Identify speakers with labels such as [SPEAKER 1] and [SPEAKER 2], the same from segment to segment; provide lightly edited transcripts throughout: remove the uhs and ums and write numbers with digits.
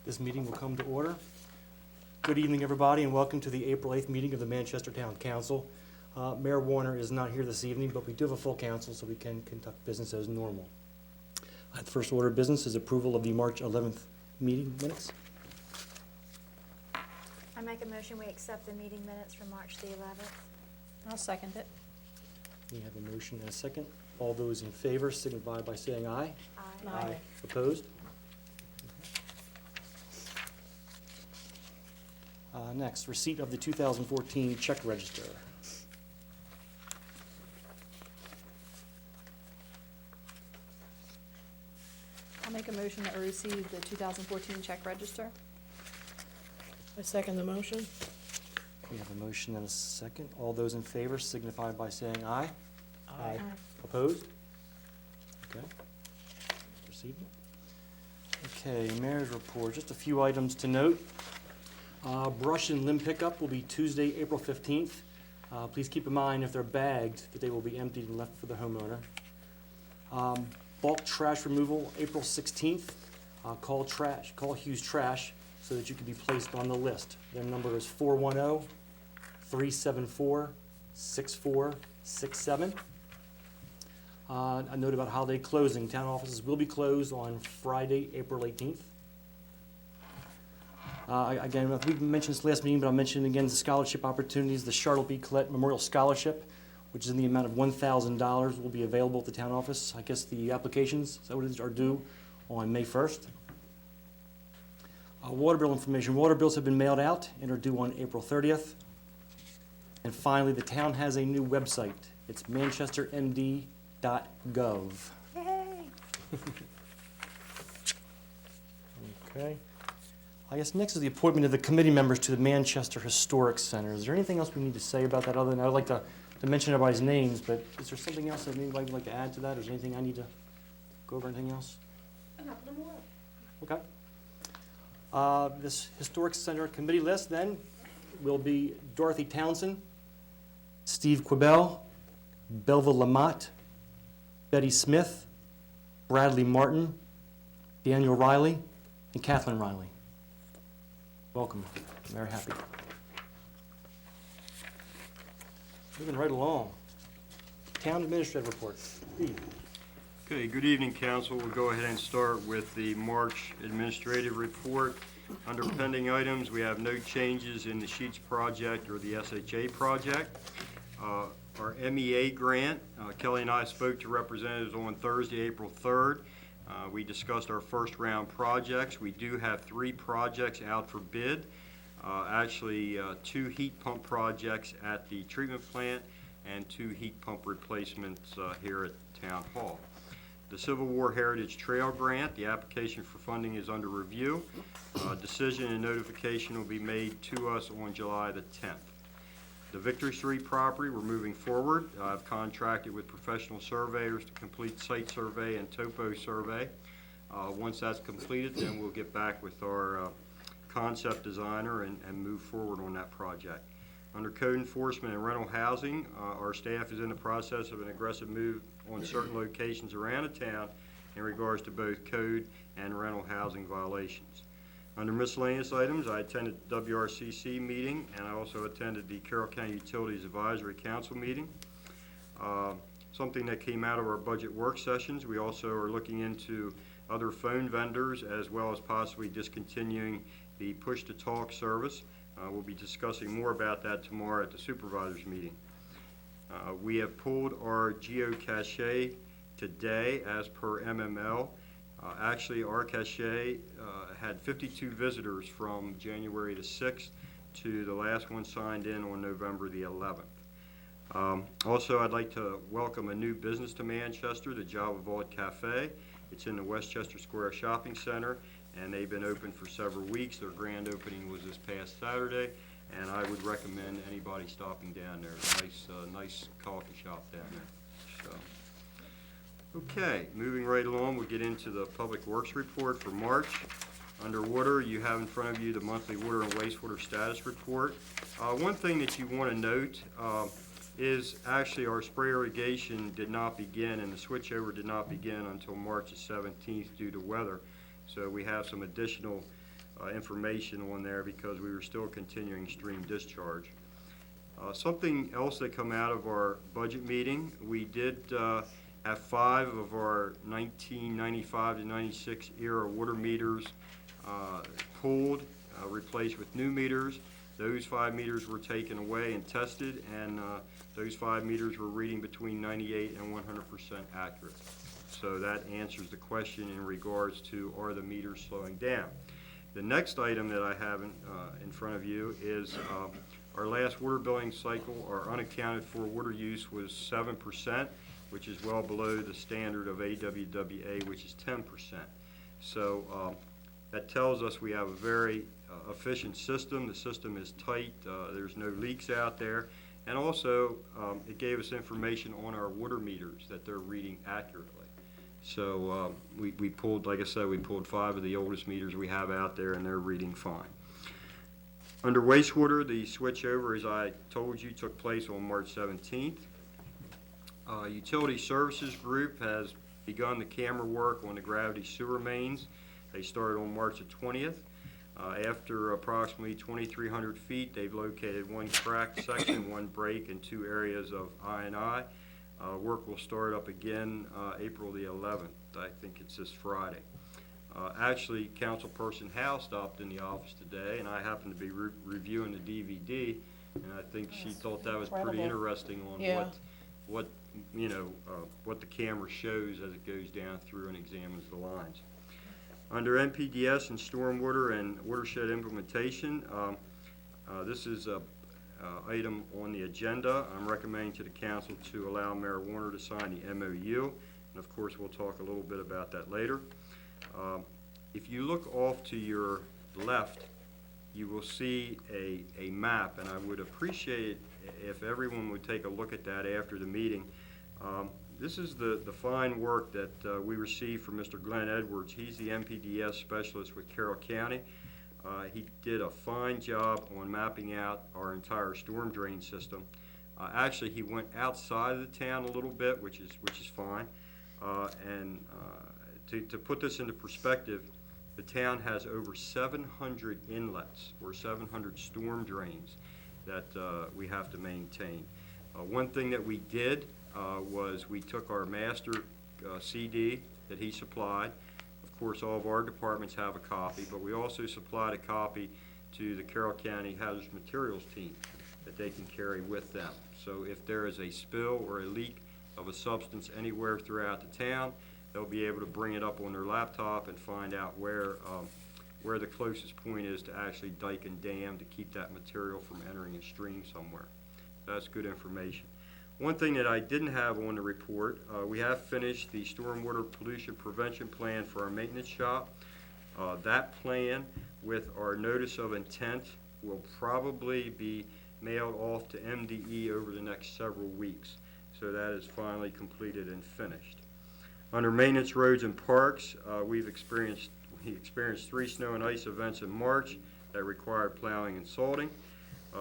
[SPEAKER 1] This meeting will come to order. Good evening, everybody, and welcome to the April 8th meeting of the Manchester Town Council. Mayor Warner is not here this evening, but we do have a full council, so we can conduct business as normal. The first order of business is approval of the March 11th meeting minutes.
[SPEAKER 2] I make a motion, we accept the meeting minutes from March the 11th.
[SPEAKER 3] I'll second it.
[SPEAKER 1] We have a motion and a second. All those in favor signify by saying aye.
[SPEAKER 3] Aye.
[SPEAKER 1] Opposed? Next, receipt of the 2014 check register.
[SPEAKER 3] I'll make a motion that we receive the 2014 check register.
[SPEAKER 4] I second the motion.
[SPEAKER 1] We have a motion and a second. All those in favor signify by saying aye.
[SPEAKER 4] Aye.
[SPEAKER 1] Opposed? Okay. Received it. Okay, mayor's report. Just a few items to note. Brush and limb pickup will be Tuesday, April 15th. Please keep in mind, if they're bagged, that they will be emptied and left for the homeowner. Bulk trash removal, April 16th. Call Hughes Trash so that you can be placed on the list. Their number is 410-374-6467. A note about holiday closing. Town offices will be closed on Friday, April 18th. Again, I think we mentioned this last meeting, but I'll mention it again, the scholarship opportunities. The Charlotte B. Collette Memorial Scholarship, which is in the amount of $1,000, will be available at the town office. I guess the applications, is that what it is, are due on May 1st. Water bill information. Water bills have been mailed out and are due on April 30th. And finally, the town has a new website. It's manchestermd.gov.
[SPEAKER 2] Yay!
[SPEAKER 1] Okay. I guess next is the appointment of the committee members to the Manchester Historic Center. Is there anything else we need to say about that other than, I would like to mention everybody's names, but is there something else that anybody would like to add to that? Or is there anything I need to go over, anything else? Okay. This Historic Center committee list then will be Dorothy Townsend, Steve Quibell, Belva Lamott, Betty Smith, Bradley Martin, Daniel Riley, and Kathleen Riley. Welcome. Very happy. Moving right along. Town Administrative Report. Steve.
[SPEAKER 5] Okay, good evening, council. We'll go ahead and start with the March Administrative Report. Under pending items, we have no changes in the Sheets project or the SHA project. Our MEA grant, Kelly and I spoke to representatives on Thursday, April 3rd. We discussed our first round projects. We do have 3 projects out for bid. Actually, 2 heat pump projects at the treatment plant and 2 heat pump replacements here at Town Hall. The Civil War Heritage Trail Grant, the application for funding is under review. Decision and notification will be made to us on July the 10th. The Victory Street property, we're moving forward. I've contracted with professional surveyors to complete site survey and topo survey. Once that's completed, then we'll get back with our concept designer and move forward on that project. Under code enforcement and rental housing, our staff is in the process of an aggressive move on certain locations around the town in regards to both code and rental housing violations. Under miscellaneous items, I attended the WRCC meeting, and I also attended the Carroll County Utilities Advisory Council meeting. Something that came out of our budget work sessions, we also are looking into other phone vendors as well as possibly discontinuing the push-to-talk service. We'll be discussing more about that tomorrow at the supervisors meeting. We have pulled our geocache today as per MML. Actually, our cache had 52 visitors from January the 6th to the last one signed in on November the 11th. Also, I'd like to welcome a new business to Manchester, the Java Vault Cafe. It's in the Westchester Square Shopping Center, and they've been open for several weeks. Their grand opening was this past Saturday, and I would recommend anybody stopping down there. It's a nice coffee shop down there. So, okay, moving right along, we'll get into the Public Works Report for March. Under water, you have in front of you the monthly water and wastewater status report. One thing that you want to note is actually our spray irrigation did not begin, and the switchover did not begin until March the 17th due to weather. So we have some additional information on there because we were still continuing stream discharge. Something else that come out of our budget meeting, we did have 5 of our 1995 to 96 era water meters pulled, replaced with new meters. Those 5 meters were taken away and tested, and those 5 meters were reading between 98 and 100% accurate. So that answers the question in regards to, are the meters slowing down? The next item that I have in front of you is our last water billing cycle. Our unaccounted for water use was 7%, which is well below the standard of AWWA, which is 10%. So that tells us we have a very efficient system. The system is tight. There's no leaks out there. And also, it gave us information on our water meters that they're reading accurately. So we pulled, like I said, we pulled 5 of the oldest meters we have out there, and they're reading fine. Under wastewater, the switchover, as I told you, took place on March 17th. Utility Services Group has begun the camera work on the gravity sewer mains. They started on March the 20th. After approximately 2,300 feet, they've located 1 cracked section, 1 break, and 2 areas of I&I. Work will start up again April the 11th. I think it's this Friday. Actually, Councilperson Howe stopped in the office today, and I happened to be reviewing the DVD, and I think she thought that was pretty interesting on
[SPEAKER 4] Yeah.
[SPEAKER 5] what the camera shows as it goes down through and examines the lines. Under NPDS and stormwater and watershed implementation, this is a item on the agenda. I'm recommending to the council to allow Mayor Warner to sign the MOU, and of course we'll talk a little bit about that later. If you look off to your left, you will see a map, and I would appreciate if everyone would take a look at that after the meeting. This is the fine work that we received from Mr. Glenn Edwards. He's the NPDS specialist with Carroll County. He did a fine job on mapping out our entire storm drain system. Actually, he went outside of the town a little bit, which is fine. To put this into perspective, the town has over 700 inlets or 700 storm drains that we have to maintain. One thing that we did was we took our master CD that he supplied. Of course, all of our departments have a copy, but we also supplied a copy to the Carroll County Hazardous Materials team that they can carry with them. So if there is a spill or a leak of a substance anywhere throughout the town, they'll be able to bring it up on their laptop and find out where the closest point is to actually dike and dam to keep that material from entering a stream somewhere. That's good information. One thing that I didn't have on the report, we have finished the stormwater pollution prevention plan for our maintenance shop. That plan with our notice of intent will probably be mailed off to MDE over the next several weeks. So that is finally completed and finished. Under maintenance roads and parks, we experienced 3 snow and ice events in March that required plowing and salting.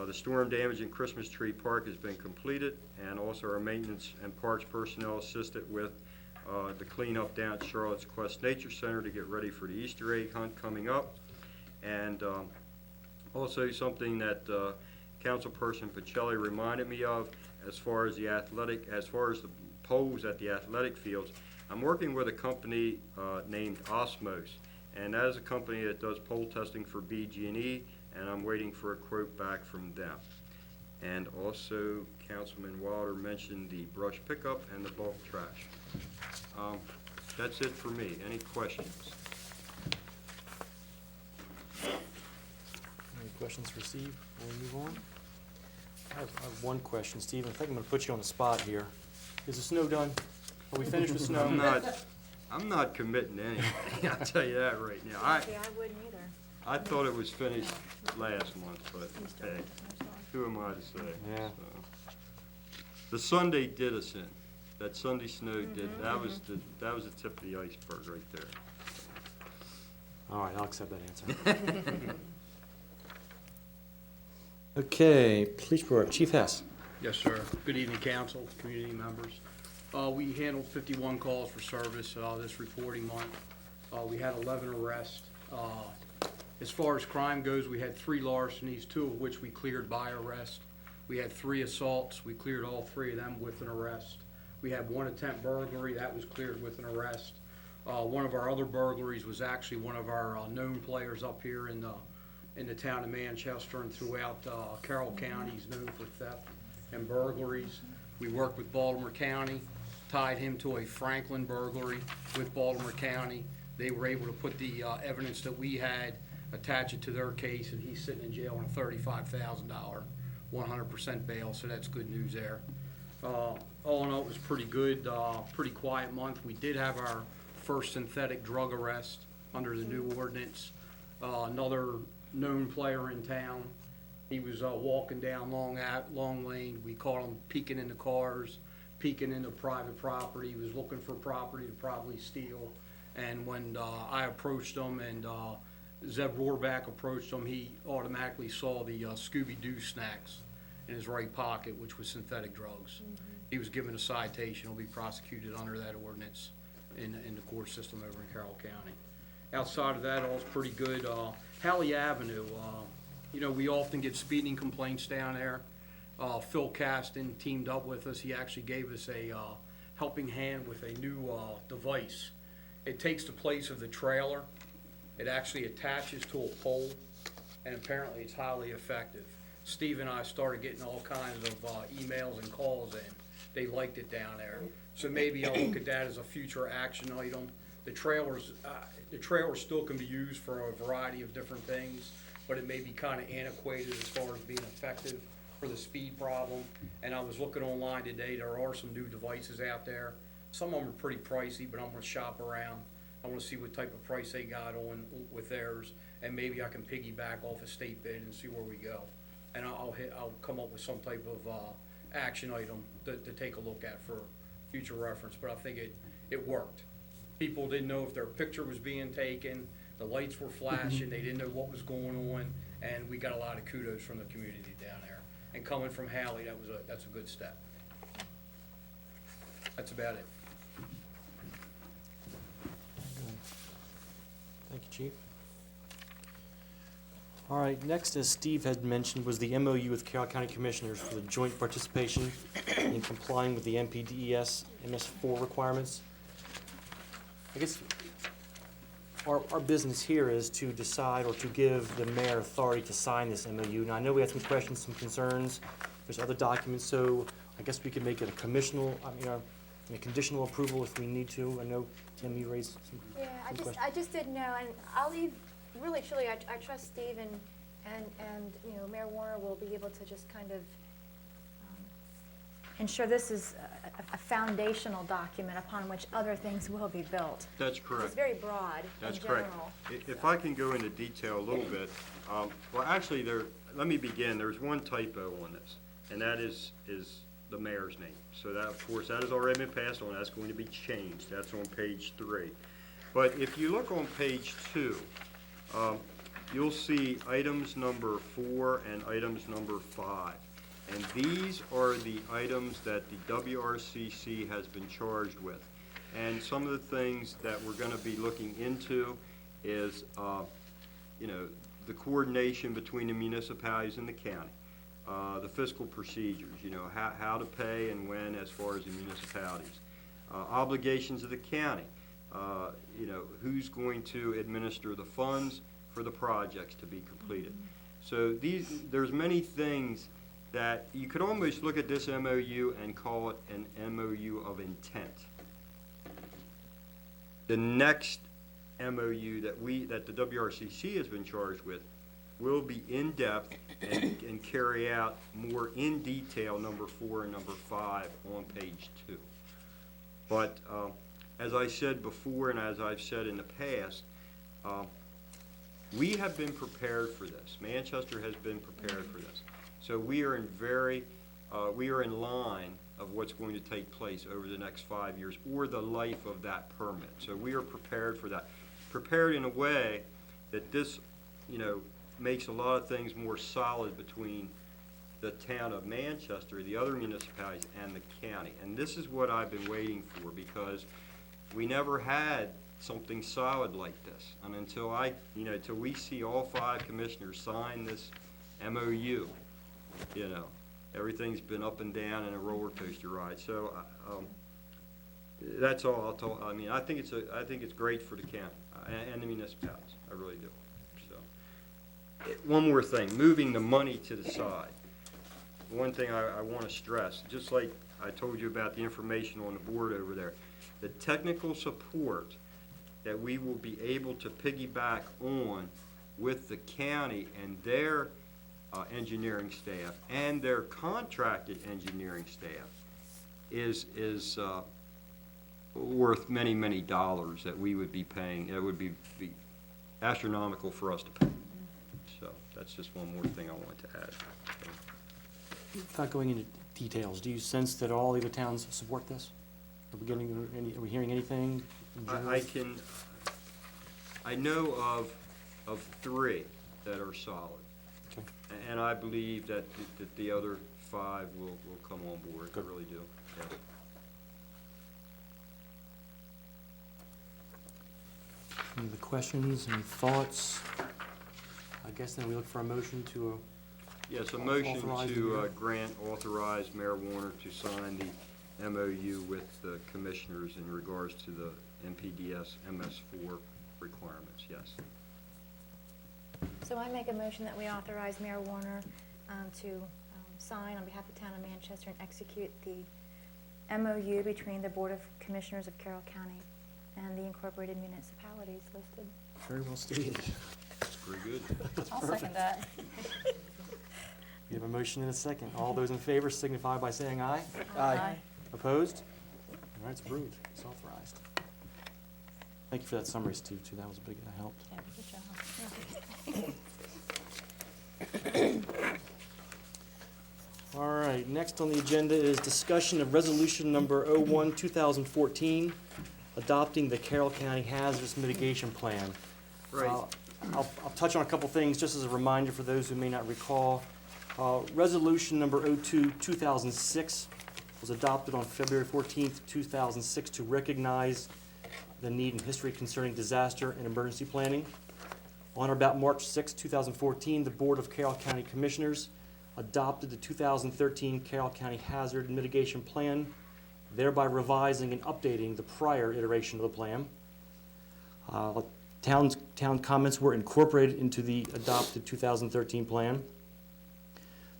[SPEAKER 5] The storm damage in Christmas Tree Park has been completed, and also our maintenance and parks personnel assisted with the cleanup down at Charlotte's Quest Nature Center to get ready for the Easter egg hunt coming up. And also something that Councilperson Pacelli reminded me of as far as the poles at the athletic fields. I'm working with a company named Osmos, and that is a company that does pole testing for BG&E, and I'm waiting for a quote back from them. And also, Councilman Wilder mentioned the brush pickup and the bulk trash. That's it for me. Any questions?
[SPEAKER 1] Any questions for Steve before we move on? I have one question, Steve. I think I'm going to put you on the spot here. Is the snow done? Are we finished with snow?
[SPEAKER 5] I'm not committing to anything. I'll tell you that right now.
[SPEAKER 2] Yeah, I wouldn't either.
[SPEAKER 5] I thought it was finished last month, but hey, who am I to say?
[SPEAKER 1] Yeah.
[SPEAKER 5] So. The Sunday did us in. That Sunday snow did. That was the tip of the iceberg right there.
[SPEAKER 1] All right, I'll accept that answer. Okay, police report. Chief Hess.
[SPEAKER 6] Yes, sir. Good evening, council, community members. We handled 51 calls for service this reporting month. We had 11 arrests. As far as crime goes, we had 3 larcenies, 2 of which we cleared by arrest. We had 3 assaults, we cleared all 3 of them with an arrest. We had 1 attempt burglary, that was cleared with an arrest. One of our other burglaries was actually one of our known players up here in the town of Manchester and throughout Carroll County. He's known for theft and burglaries. We worked with Baltimore County, tied him to a Franklin burglary with Baltimore County. They were able to put the evidence that we had, attach it to their case, and he's sitting in jail on a $35,000, 100% bail, so that's good news there. All in all, it was pretty good, pretty quiet month. We did have our first synthetic drug arrest under the new ordinance. Another known player in town, he was walking down Long Lane. We caught him peeking into cars, peeking into private property. He was looking for property to probably steal. And when I approached him and Zeb Rohrback approached him, he automatically saw the Scooby-Doo snacks in his right pocket, which was synthetic drugs. He was given a citation. He'll be prosecuted under that ordinance in the court system over in Carroll County. Outside of that, all's pretty good. Halley Avenue, you know, we often get speeding complaints down there. Phil Caston teamed up with us. He actually gave us a helping hand with a new device. It takes the place of the trailer. It actually attaches to a pole, and apparently it's highly effective. Steve and I started getting all kinds of emails and calls in. They liked it down there. So maybe I'll look at that as a future action item. The trailer still can be used for a variety of different things, but it may be kind of antiquated as far as being effective for the speed problem. And I was looking online today, there are some new devices out there. Some of them are pretty pricey, but I'm gonna shop around. I wanna see what type of price they got on with theirs, and maybe I can piggyback off a state bid and see where we go. And I'll come up with some type of action item to take a look at for future reference, but I think it worked. People didn't know if their picture was being taken, the lights were flashing, they didn't know what was going on, and we got a lot of kudos from the community down there. And coming from Halley, that's a good step. That's about it.
[SPEAKER 1] Thank you, Chief. All right, next, as Steve had mentioned, was the MOU with Carroll County Commissioners for the joint participation in complying with the NPDES MS4 requirements. I guess our business here is to decide or to give the mayor authority to sign this MOU. Now, I know we had some questions, some concerns. There's other documents, so I guess we could make it a a conditional approval if we need to. I know, Tim, you raised some
[SPEAKER 2] Yeah,
[SPEAKER 1] questions.
[SPEAKER 2] I just didn't know, and I'll leave, really truly, I trust Steve and, you know, Mayor Warner will be able to just kind of ensure this is a foundational document upon which other things will be built.
[SPEAKER 5] That's
[SPEAKER 2] It's
[SPEAKER 5] correct.
[SPEAKER 2] very broad
[SPEAKER 5] That's
[SPEAKER 2] in
[SPEAKER 5] correct.
[SPEAKER 2] general.
[SPEAKER 5] If I can go into detail a little bit, well, actually, let me begin. There's one typo on this, and that is the mayor's name. So that, of course, that has already been passed on. That's going to be changed. That's on page 3. But if you look on page 2, you'll see items number 4 and items number 5. And these are the items that the WRCC has been charged with. And some of the things that we're going to be looking into is, you know, the coordination between the municipalities and the county, the fiscal procedures, you know, how to pay and when as far as the municipalities, obligations of the county, you know, who's going to administer the funds for the projects to be completed. So there's many things that you could almost look at this MOU and call it an MOU of intent. The next MOU that the WRCC has been charged with will be in-depth and carry out more in detail number 4 and number 5 on page 2. But as I said before and as I've said in the past, we have been prepared for this. Manchester has been prepared for this. So we are in line of what's going to take place over the next 5 years or the life of that permit. So we are prepared for that. Prepared in a way that this, you know, makes a lot of things more solid between the town of Manchester, the other municipalities, and the county. And this is what I've been waiting for, because we never had something solid like this. And until till we see all 5 commissioners sign this MOU, everything's been up and down in a roller coaster ride. So, that's all I'll tell, I think it's great for the county and the municipalities, I really do, so. One more thing, moving the money to the side. One thing I wanna stress, just like I told you about the information on the board over there, the technical support that we will be able to piggyback on with the county and their engineering staff and their contracted engineering staff is worth many, many dollars that we would be paying. It would be astronomical for us to pay. So that's just one more thing I wanted to add.
[SPEAKER 1] Without going into details, do you sense that all the other towns support this? Are we hearing anything? in general?
[SPEAKER 5] I know of 3 that are solid.
[SPEAKER 1] Okay.
[SPEAKER 5] And I believe that the other 5 will come on board. I really do. Yeah.
[SPEAKER 1] Any other questions, any thoughts? I guess then we look for a motion to,
[SPEAKER 5] Yes, a motion
[SPEAKER 1] Authorize the
[SPEAKER 5] to
[SPEAKER 1] mayor.
[SPEAKER 5] authorize Mayor Warner to sign the MOU with the commissioners in regards to the NPDS MS4 requirements, yes.
[SPEAKER 2] So I make a motion that we authorize Mayor Warner to sign on behalf of the town of Manchester and execute the MOU between the Board of Commissioners of Carroll County and the incorporated municipalities listed.
[SPEAKER 1] very well stated.
[SPEAKER 5] That's pretty good.
[SPEAKER 3] I'll second that.
[SPEAKER 1] We have a motion and a second. All those in favor signify by saying aye.
[SPEAKER 3] Aye.
[SPEAKER 1] Opposed? All right, it's approved. It's authorized. Thank you for that summary, Steve, too. That was big, that helped.
[SPEAKER 3] Yeah, good job.
[SPEAKER 1] All right, next on the agenda is discussion of resolution number 01, 2014, adopting the Carroll County Hazardous Mitigation Plan.
[SPEAKER 5] Right.
[SPEAKER 1] I'll touch on a couple things, just as a reminder for those who may not recall. Resolution number 02, 2006 was adopted on February 14th, 2006 to recognize the need and history concerning disaster and emergency planning. On or about March 6, 2014, the Board of Carroll County Commissioners adopted the 2013 Carroll County Hazard Mitigation Plan, thereby revising and updating the prior iteration of the plan. Town comments were incorporated into the adopted 2013 plan.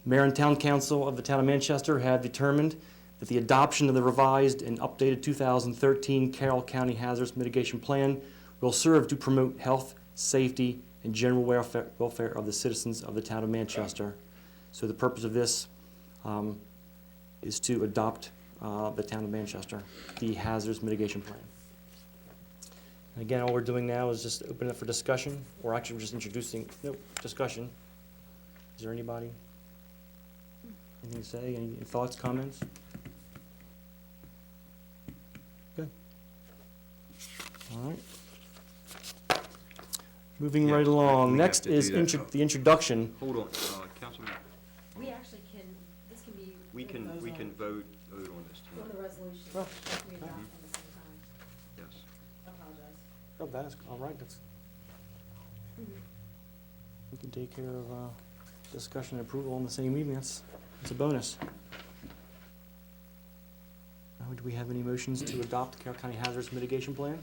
[SPEAKER 1] Mayor and Town Council of the Town of Manchester have determined that the adoption of the revised and updated 2013 Carroll County Hazardous Mitigation Plan will serve to promote health, safety, and general welfare of the citizens of the Town of Manchester. So the purpose of this is to adopt the Town of Manchester, the Hazardous Mitigation Plan. And again, all we're doing now is just open it for discussion, or actually we're just introducing, discussion. Is there anybody? Anything to say? Any thoughts, comments? Good. All right. Moving
[SPEAKER 5] Yeah,
[SPEAKER 1] right along.
[SPEAKER 5] we have
[SPEAKER 1] Next
[SPEAKER 5] to
[SPEAKER 1] is
[SPEAKER 5] do that.
[SPEAKER 1] the introduction.
[SPEAKER 5] Hold on, Councilman,
[SPEAKER 7] We actually can, this can be.
[SPEAKER 5] we can vote on this
[SPEAKER 7] On
[SPEAKER 5] tonight,
[SPEAKER 7] the resolution,
[SPEAKER 1] Oh,
[SPEAKER 7] that we adopt at the same time.
[SPEAKER 5] yes.
[SPEAKER 7] I apologize.
[SPEAKER 1] Oh, that is, all right, that's. We can take care of discussion and approval on the same evening. That's a bonus. Now, do we have any motions to adopt the Carroll County Hazardous Mitigation Plan?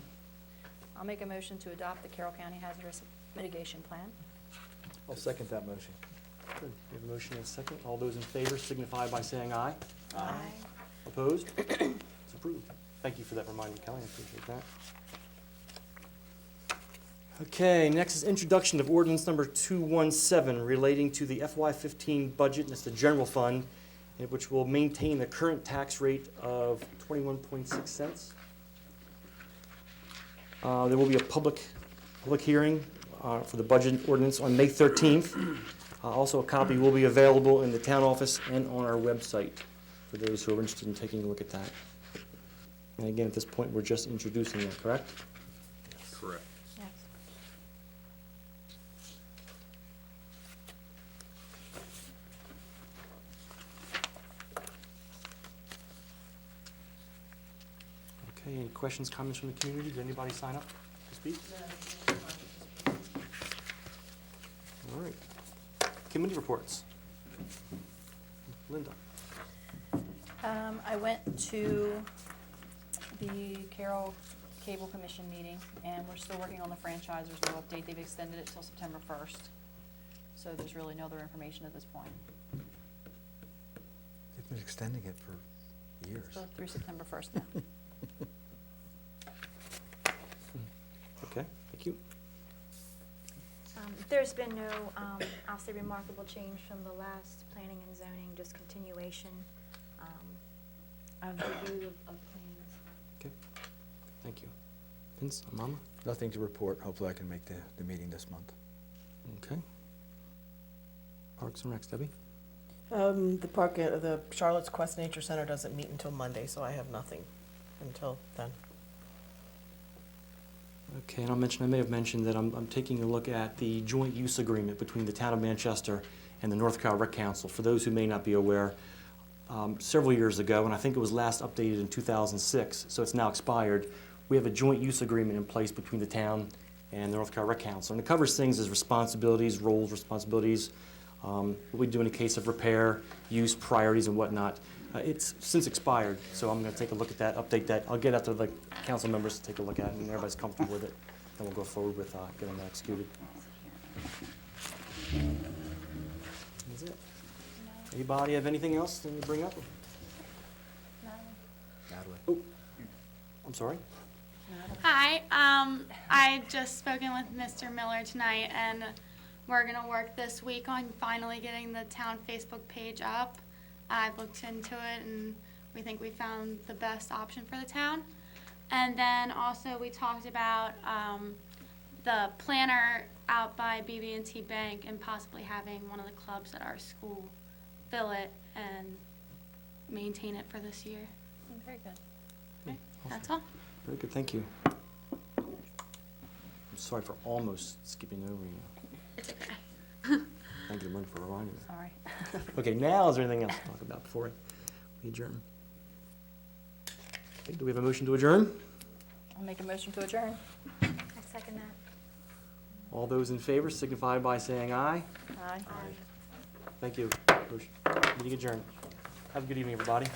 [SPEAKER 3] I'll make a motion to adopt the Carroll County Hazardous Mitigation Plan.
[SPEAKER 8] I'll second that motion.
[SPEAKER 1] Good. We have a motion and a second. All those in favor signify by saying aye.
[SPEAKER 3] Aye.
[SPEAKER 1] Opposed? It's approved. Thank you for that reminder, Kelly. I appreciate that. Okay, next is introduction of ordinance number 217 relating to the FY15 budget, and it's the general fund, which will maintain the current tax rate of 21.6 cents. There will be a public hearing for the budget ordinance on May 13th. Also, a copy will be available in the town office and on our website for those who are interested in taking a look at that. And again, at this point, we're just introducing it, correct?
[SPEAKER 5] Correct.
[SPEAKER 3] Yes.
[SPEAKER 1] Okay, any questions, comments from the community? Did anybody sign up? speak? All right. Committee reports. Linda?
[SPEAKER 3] I went to the Carroll Cable Commission meeting, and we're still working on the franchise. There's no update. They've extended it till September 1st. So there's really no other information at this point.
[SPEAKER 8] They've been extending it for years.
[SPEAKER 3] So through September 1st now.
[SPEAKER 1] Okay, thank you.
[SPEAKER 2] There's been no, I'll say remarkable change from the last planning and zoning, just continuation of review of plans.
[SPEAKER 1] Okay, thank you. Vince, Mama?
[SPEAKER 8] Nothing to report. Hopefully I can make the meeting this month.
[SPEAKER 1] Okay. Parks and Recs, Debbie?
[SPEAKER 4] The Charlotte's Quest Nature Center doesn't meet until Monday, so I have nothing until then.
[SPEAKER 1] Okay, and I may have mentioned that I'm taking a look at the joint use agreement between the town of Manchester and the North Carolina Rec Council. For those who may not be aware, several years ago, and I think it was last updated in 2006, so it's now expired, we have a joint use agreement in place between the town and the North Carolina Rec Council. And it covers things as responsibilities, roles, responsibilities, what we do in a case of repair, use, priorities, and whatnot. It's since expired, so I'm going to take a look at that, update that. I'll get out to the council members to take a look at it, and everybody's comfortable with it. Then we'll go forward with getting that executed. That's it. Anybody have anything else to bring up?
[SPEAKER 8] Natalie?
[SPEAKER 1] I'm sorry?
[SPEAKER 9] Hi, I just spoken with Mr. Miller tonight, and we're gonna work this week on finally getting the town Facebook page up. I've looked into it, and we think we found the best option for the town. And then also, we talked about the planner out by BB&T Bank and possibly having one of the clubs at our school fill it and maintain it for this year.
[SPEAKER 3] Very good.
[SPEAKER 9] Okay, that's all.
[SPEAKER 1] Very good, thank you. I'm sorry for almost skipping over you.
[SPEAKER 9] It's okay.
[SPEAKER 1] Thank you, Lynn, for reminding me.
[SPEAKER 3] Sorry.
[SPEAKER 1] Okay, now is there anything else to talk about before we adjourn? Okay, do we have a motion to adjourn?
[SPEAKER 3] I'll make a motion to adjourn.
[SPEAKER 2] I second that.
[SPEAKER 1] All those in favor signify by saying aye.
[SPEAKER 3] Aye.
[SPEAKER 1] Thank you. Meeting adjourned. Have a good evening, everybody.